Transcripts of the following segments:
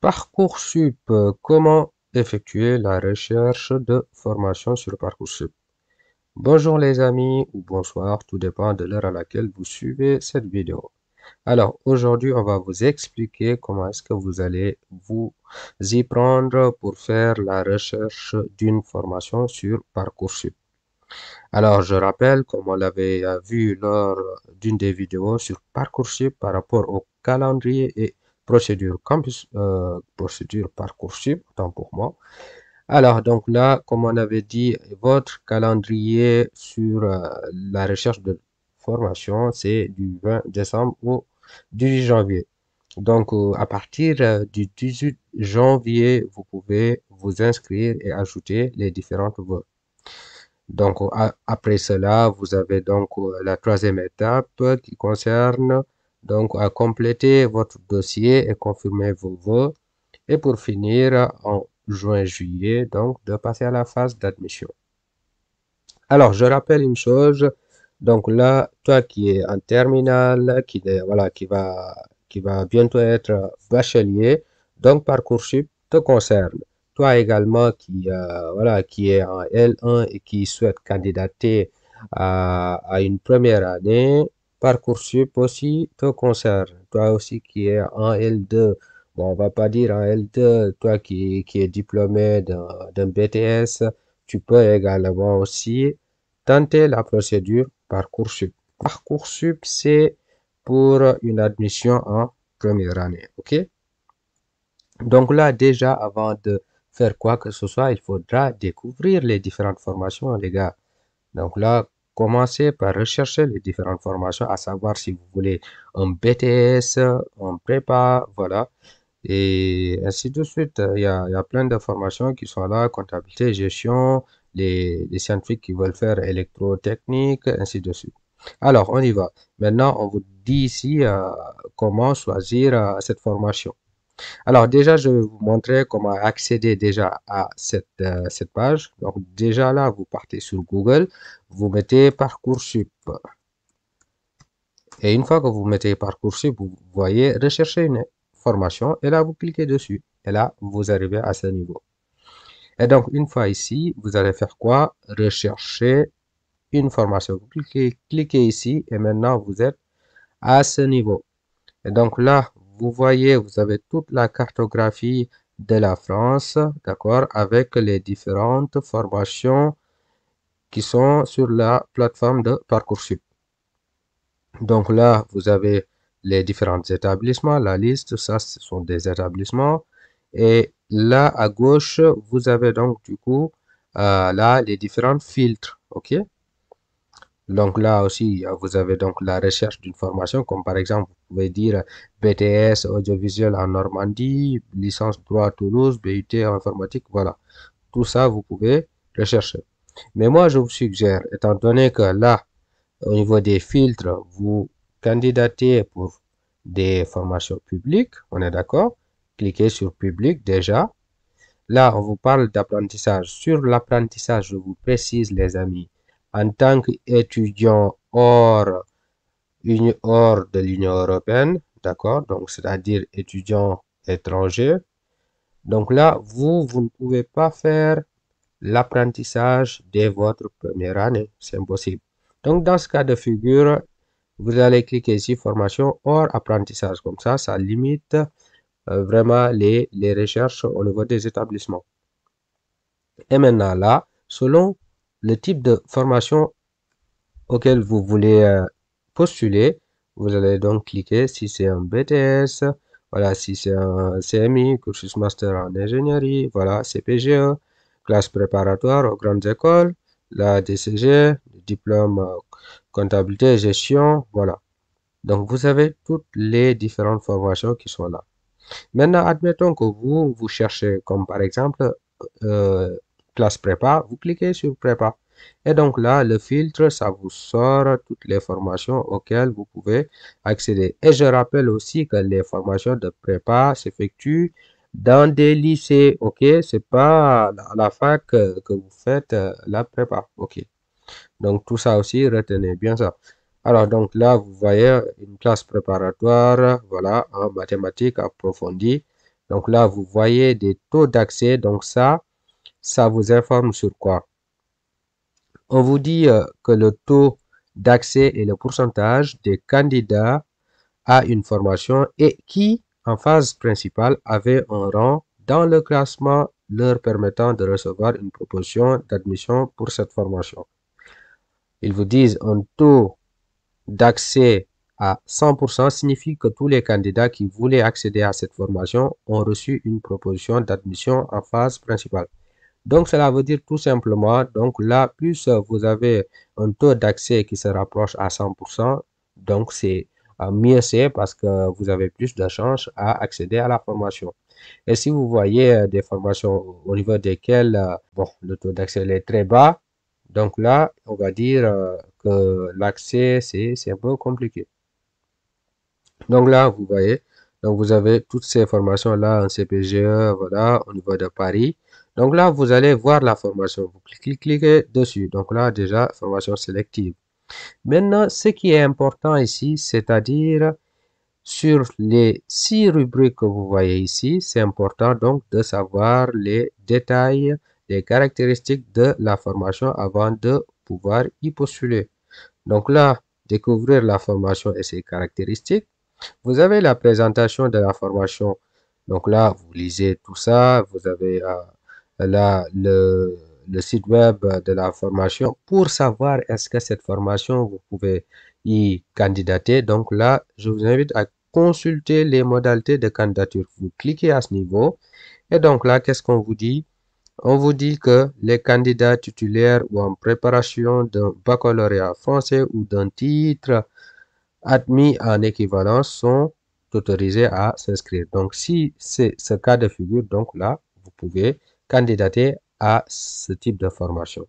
Parcoursup, comment effectuer la recherche de formation sur Parcoursup? Bonjour les amis ou bonsoir, tout dépend de l'heure à laquelle vous suivez cette vidéo. Alors aujourd'hui, on va vous expliquer comment est-ce que vous allez vous y prendre pour faire la recherche d'une formation sur Parcoursup. Alors je rappelle, comme on l'avait vu lors d'une des vidéos sur Parcoursup par rapport au calendrier et procédure Parcoursup, autant pour moi. Alors, donc là, comme on avait dit, votre calendrier sur la recherche de formation, c'est du 20 décembre au 18 janvier. Donc, à partir du 18 janvier, vous pouvez vous inscrire et ajouter les différentes voies. Donc, après cela, vous avez donc la troisième étape qui concerne donc à compléter votre dossier et confirmer vos voeux. Et pour finir, en juin-juillet, donc de passer à la phase d'admission. Alors, je rappelle une chose. Donc là, toi qui es en terminale, voilà, qui va bientôt être bachelier, donc Parcoursup te concerne. Toi également voilà, qui est en L1 et qui souhaite candidater à une première année, Parcoursup aussi te concerne. Toi aussi qui est en L2, bon, on va pas dire en L2, toi qui est diplômé d'un BTS, tu peux également aussi tenter la procédure Parcoursup. Parcoursup, c'est pour une admission en première année. OK? Donc là, déjà, avant de faire quoi que ce soit, il faudra découvrir les différentes formations, les gars. Donc là, commencez par rechercher les différentes formations, à savoir si vous voulez un BTS, un prépa, voilà. Et ainsi de suite. Il y a plein de formations qui sont là, comptabilité, gestion, les scientifiques qui veulent faire électrotechnique, ainsi de suite. Alors, on y va. Maintenant, on vous dit ici comment choisir cette formation. Alors, déjà, je vais vous montrer comment accéder déjà à cette page. Donc, déjà là, vous partez sur Google, vous mettez Parcoursup. Et une fois que vous mettez Parcoursup, vous voyez rechercher une formation et là, vous cliquez dessus. Et là, vous arrivez à ce niveau. Et donc, une fois ici, vous allez faire quoi? Rechercher une formation. Vous cliquez ici et maintenant, vous êtes à ce niveau. Et donc là, vous voyez, vous avez toute la cartographie de la France, d'accord, avec les différentes formations qui sont sur la plateforme de Parcoursup. Donc là, vous avez les différents établissements, la liste, ça, ce sont des établissements. Et là, à gauche, vous avez donc du coup, là, les différents filtres, ok? Donc là aussi, vous avez donc la recherche d'une formation, comme par exemple, vous pouvez dire BTS audiovisuel en Normandie, licence droit à Toulouse, BUT en informatique, voilà. Tout ça, vous pouvez rechercher. Mais moi, je vous suggère, étant donné que là, au niveau des filtres, vous candidatez pour des formations publiques, on est d'accord? Cliquez sur public déjà. Là, on vous parle d'apprentissage. Sur l'apprentissage, je vous précise, les amis, en tant qu'étudiant hors de l'Union européenne, d'accord? Donc, c'est-à-dire étudiant étranger. Donc là, vous ne pouvez pas faire l'apprentissage dès votre première année. C'est impossible. Donc, dans ce cas de figure, vous allez cliquer ici, formation hors apprentissage. Comme ça limite vraiment les recherches au niveau des établissements. Et maintenant là, selon le type de formation auquel vous voulez postuler, vous allez donc cliquer si c'est un BTS, voilà, si c'est un CMI, cursus master en ingénierie, voilà, CPGE, classe préparatoire aux grandes écoles, la DCG, diplôme comptabilité et gestion, voilà. Donc, vous avez toutes les différentes formations qui sont là. Maintenant, admettons que vous cherchez, comme par exemple, euh, classe prépa, vous cliquez sur prépa. Et donc là, le filtre, ça vous sort toutes les formations auxquelles vous pouvez accéder. Et je rappelle aussi que les formations de prépa s'effectuent dans des lycées, ok? C'est pas à la fac que vous faites la prépa, ok? Donc tout ça aussi, retenez bien ça. Alors donc là, vous voyez une classe préparatoire, voilà, en mathématiques approfondies. Donc là, vous voyez des taux d'accès. Donc ça vous informe sur quoi? On vous dit que le taux d'accès est le pourcentage des candidats à une formation et qui, en phase principale, avaient un rang dans le classement leur permettant de recevoir une proposition d'admission pour cette formation. Ils vous disent un taux d'accès à 100% signifie que tous les candidats qui voulaient accéder à cette formation ont reçu une proposition d'admission en phase principale. Donc, cela veut dire tout simplement, donc là, plus vous avez un taux d'accès qui se rapproche à 100%, donc c'est mieux c'est parce que vous avez plus de chances à accéder à la formation. Et si vous voyez des formations au niveau desquelles bon, le taux d'accès est très bas, donc là, on va dire que l'accès, c'est un peu compliqué. Donc là, vous voyez, donc vous avez toutes ces formations-là en CPGE, voilà, au niveau de Paris. Donc là, vous allez voir la formation. Vous cliquez dessus. Donc là, déjà, formation sélective. Maintenant, ce qui est important ici, c'est-à-dire sur les 6 rubriques que vous voyez ici, c'est important donc de savoir les détails, les caractéristiques de la formation avant de pouvoir y postuler. Donc là, découvrir la formation et ses caractéristiques. Vous avez la présentation de la formation. Donc là, vous lisez tout ça. Vous avez là le site web de la formation pour savoir est-ce que cette formation, vous pouvez y candidater. Donc là, je vous invite à consulter les modalités de candidature. Vous cliquez à ce niveau. Et donc là, qu'est-ce qu'on vous dit? On vous dit que les candidats titulaires ou en préparation d'un baccalauréat français ou d'un titre admis en équivalence sont autorisés à s'inscrire. Donc, si c'est ce cas de figure, donc là, vous pouvez candidater à ce type de formation.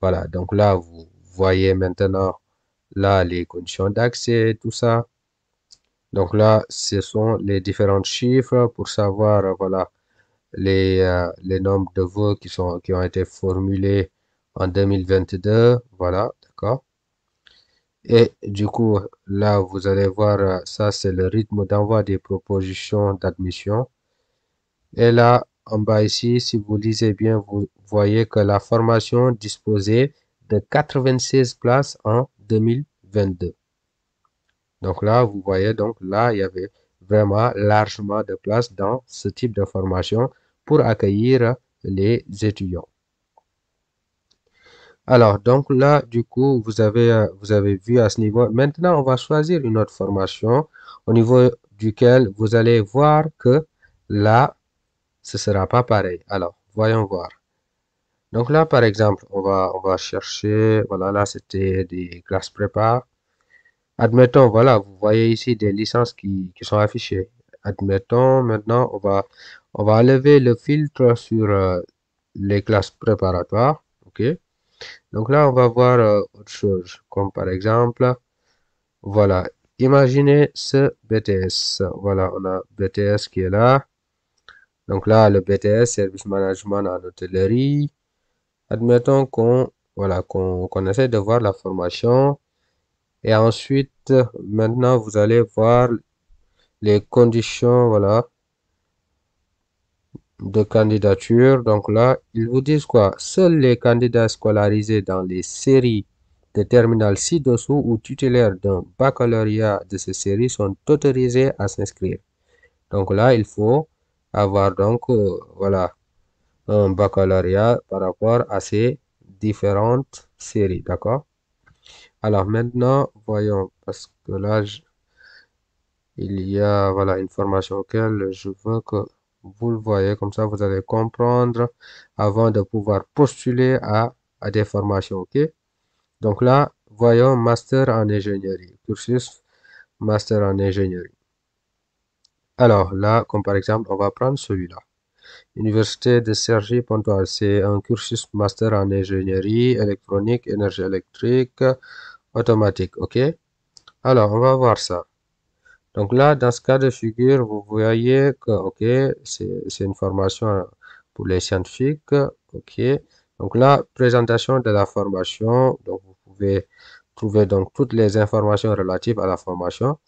Voilà, donc là, vous voyez maintenant là les conditions d'accès, tout ça. Donc là, ce sont les différents chiffres pour savoir, voilà, les nombres de vœux qui ont été formulés en 2022. Voilà, d'accord. Et du coup, là, vous allez voir, ça, c'est le rythme d'envoi des propositions d'admission. Et là, en bas ici, si vous lisez bien, vous voyez que la formation disposait de 96 places en 2022. Donc là, vous voyez, donc là, il y avait vraiment largement de place dans ce type de formation pour accueillir les étudiants. Alors, donc là, du coup, vous avez vu à ce niveau. Maintenant, on va choisir une autre formation au niveau duquel vous allez voir que là, ce sera pas pareil. Alors, voyons voir. Donc là, par exemple, on va chercher, voilà, là, c'était des classes prépa. Admettons, voilà, vous voyez ici des licences qui sont affichées. Admettons, maintenant, on va enlever le filtre sur les classes préparatoires. OK? Donc là, on va voir autre chose, comme par exemple, voilà, imaginez ce BTS. Voilà, on a BTS qui est là. Donc là, le BTS, Service Management en hôtellerie. Admettons voilà, qu'on essaie de voir la formation. Et ensuite, maintenant, vous allez voir les conditions, voilà, de candidature. Donc là, ils vous disent quoi? Seuls les candidats scolarisés dans les séries de terminale ci-dessous ou titulaires d'un baccalauréat de ces séries sont autorisés à s'inscrire. Donc là, il faut avoir donc voilà un baccalauréat par rapport à ces différentes séries, d'accord? Alors maintenant, voyons parce que là il y a voilà une formation auquel je veux que vous le voyez comme ça vous allez comprendre avant de pouvoir postuler à des formations, ok? Donc là, voyons master en ingénierie, cursus master en ingénierie. Alors là, comme par exemple, on va prendre celui-là. Université de Cergy-Pontoise, c'est un cursus master en ingénierie électronique, énergie électrique, automatique, ok? Alors, on va voir ça. Donc là, dans ce cas de figure, vous voyez que, ok, c'est une formation pour les scientifiques, ok. Donc là, présentation de la formation. Donc vous pouvez trouver donc toutes les informations relatives à la formation.